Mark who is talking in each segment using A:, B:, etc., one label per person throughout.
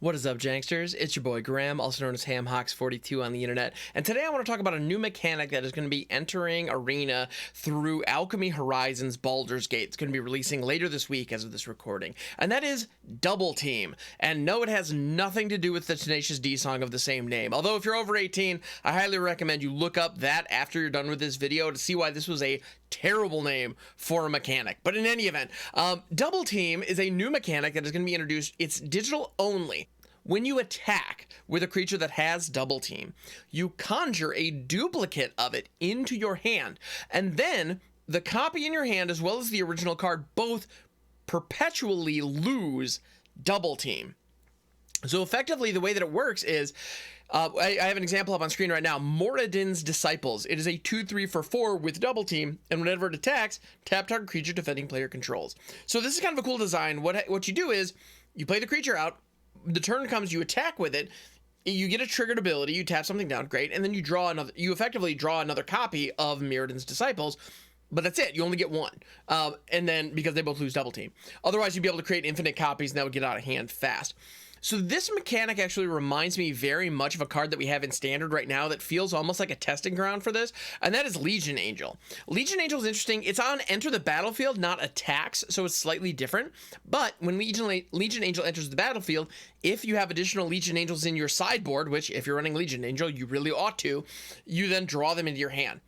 A: What is up, Janksters? It's your boy Graham, also known as HamHawks42 on the internet, and today I want to talk about a new mechanic that is going to be entering Arena through Alchemy Horizons Baldur's Gate. It's going to be releasing later this week as of this recording, and that is Double Team. And no, it has nothing to do with the Tenacious D song of the same name, although if you're over 18, I highly recommend you look up that after you're done with this video to see why this was a terrible name for a mechanic. But in any event, Double Team is a new mechanic that is going to be introduced. It's digital only. When you attack with a creature that has Double Team, you conjure a duplicate of it into your hand, and then the copy in your hand as well as the original card both perpetually lose Double Team. So effectively, the way that it works is, I have an example up on screen right now, Moradin's Disciples. It is a 2/3 for 4 with Double Team, and whenever it attacks, tap target creature defending player controls. So this is kind of a cool design. What you do is, you play the creature out, the turn comes, you attack with it, you get a triggered ability, you tap something down, great, and then you effectively draw another copy of Moradin's Disciples. But that's it. You only get one. And then, because they both lose Double Team. Otherwise, you'd be able to create infinite copies, and that would get out of hand fast. So this mechanic actually reminds me very much of a card that we have in Standard right now that feels almost like a testing ground for this, and that is Legion Angel. Legion Angel is interesting. It's on Enter the Battlefield, not attacks, so it's slightly different. But when Legion Angel enters the battlefield, if you have additional Legion Angels in your sideboard, which if you're running Legion Angel, you really ought to, you then draw them into your hand.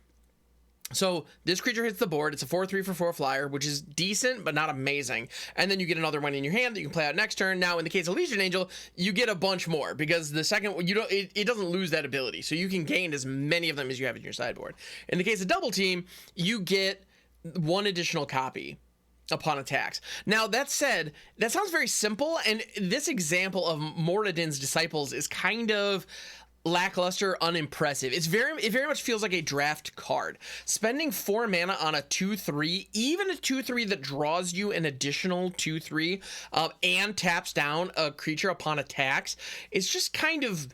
A: So this creature hits the board. It's a 4/3 for 4 flyer, which is decent but not amazing. And then you get another one in your hand that you can play out next turn. Now, in the case of Legion Angel, you get a bunch more because the second it doesn't lose that ability, so you can gain as many of them as you have in your sideboard. In the case of Double Team, you get one additional copy upon attacks. Now, that said, that sounds very simple, and this example of Moradin's Disciples is kind of lackluster, unimpressive. It very much feels like a draft card. Spending 4 mana on a 2/3, even a 2/3 that draws you an additional 2/3 and taps down a creature upon attacks, is just kind of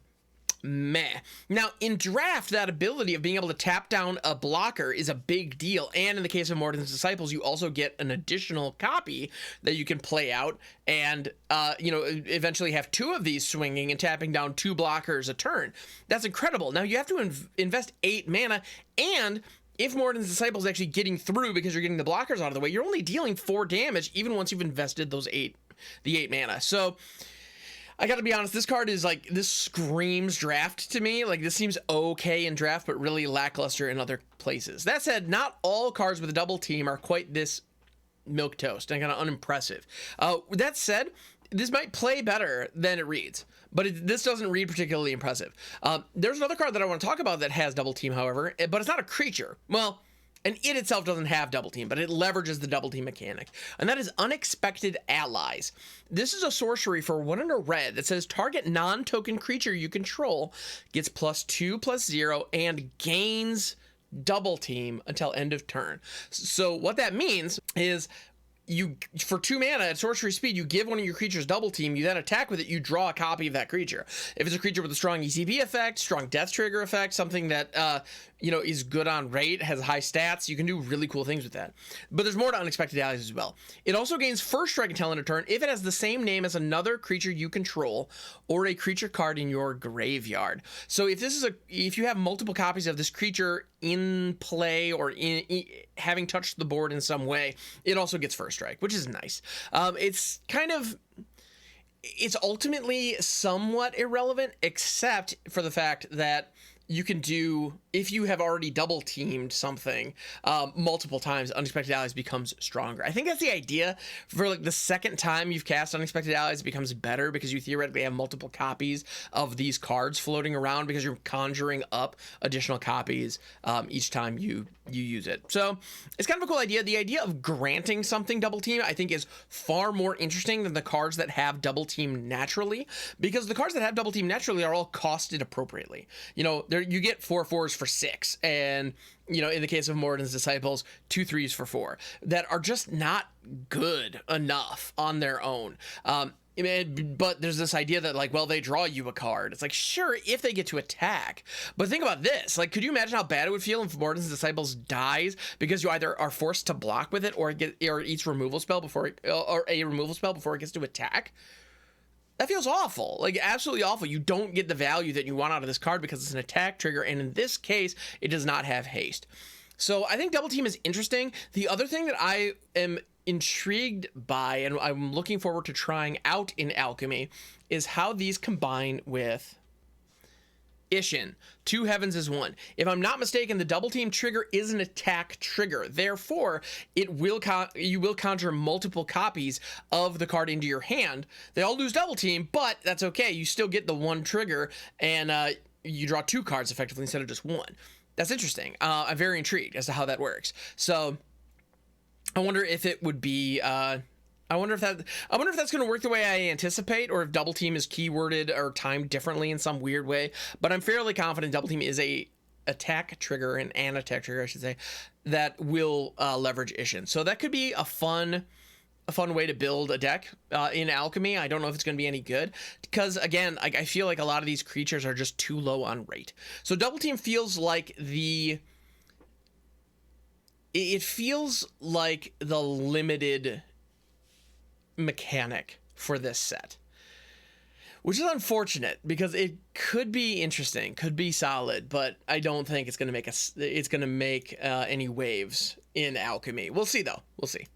A: meh. Now, in draft, that ability of being able to tap down a blocker is a big deal, and in the case of Moradin's Disciples, you also get an additional copy that you can play out and eventually have 2 of these swinging and tapping down 2 blockers a turn. That's incredible. Now, you have to invest 8 mana, and if Moradin's Disciples is actually getting through because you're getting the blockers out of the way, you're only dealing 4 damage even once you've invested the 8 mana. So I gotta be honest, this card is like, this screams draft to me. Like, this seems okay in draft, but really lackluster in other places. That said, not all cards with a Double Team are quite this milquetoast and kind of unimpressive. That said, this might play better than it reads, but this doesn't read particularly impressive. There's another card that I want to talk about that has Double Team, however, but it's not a creature. Well, and it itself doesn't have Double Team, but it leverages the Double Team mechanic, and that is Unexpected Allies. This is a sorcery for 1 and a red that says target non-token creature you control gets +2/+0 and gains Double Team until end of turn. So what that means is, for 2 mana at sorcery speed, you give one of your creatures Double Team, you then attack with it, you draw a copy of that creature. If it's a creature with a strong ECB effect, strong death trigger effect, something that is good on rate, has high stats, you can do really cool things with that. But there's more to Unexpected Allies as well. It also gains first strike until end of turn if it has the same name as another creature you control or a creature card in your graveyard. So if you have multiple copies of this creature in play or having touched the board in some way, it also gets first strike, which is nice. It's ultimately somewhat irrelevant, except for the fact that you can do, if you have already Double Teamed something multiple times, Unexpected Allies becomes stronger. I think that's the idea. For like the second time you've cast Unexpected Allies, it becomes better because you theoretically have multiple copies of these cards floating around because you're conjuring up additional copies each time you use it. So it's kind of a cool idea. The idea of granting something Double Team, I think, is far more interesting than the cards that have Double Team naturally, because the cards that have Double Team naturally are all costed appropriately. You get 4/4s for 6, and in the case of Moradin's Disciples, 2/3s for 4 that are just not good enough on their own. But there's this idea that, like, well, they draw you a card. It's like, sure, if they get to attack. But think about this. Like, could you imagine how bad it would feel if Moradin's Disciples dies because you either are forced to block with it or eats removal spell before it gets to attack? that feels awful, like absolutely awful. You don't get the value that you want out of this card because it's an attack trigger, and in this case, it does not have haste. So I think Double Team is interesting. The other thing that I am intrigued by, and I'm looking forward to trying out in Alchemy, is how these combine with Isshin. 2 heavens is 1. If I'm not mistaken, the Double Team trigger is an attack trigger. Therefore, you will conjure multiple copies of the card into your hand. They all lose Double Team, but that's okay. You still get the 1 trigger, and you draw 2 cards effectively instead of just 1. That's interesting. I'm very intrigued as to how that works. So I wonder if it would be I wonder if that's going to work the way I anticipate, or if Double Team is keyworded or timed differently in some weird way. But I'm fairly confident Double Team is a attack trigger, an attack trigger, I should say, that will leverage Isshin. So that could be a fun way to build a deck in Alchemy. I don't know if it's going to be any good because, again, I feel like a lot of these creatures are just too low on rate. So Double Team feels like it feels like the limited mechanic for this set, which is unfortunate because it could be interesting, could be solid, but I don't think it's going to make any waves in Alchemy. We'll see though. We'll see.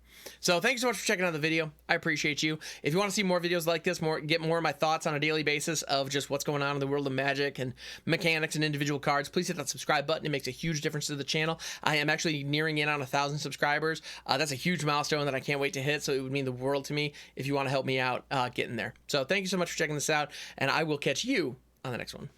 A: So thank you so much for checking out the video. I appreciate you. If you want to see more videos like this, get more of my thoughts on a daily basis of just what's going on in the world of Magic and mechanics and individual cards, please hit that subscribe button. It makes a huge difference to the channel. I am actually nearing in on 1,000 subscribers. That's a huge milestone that I can't wait to hit, so it would mean the world to me if you want to help me out getting there. So thank you so much for checking this out, and I will catch you on the next one.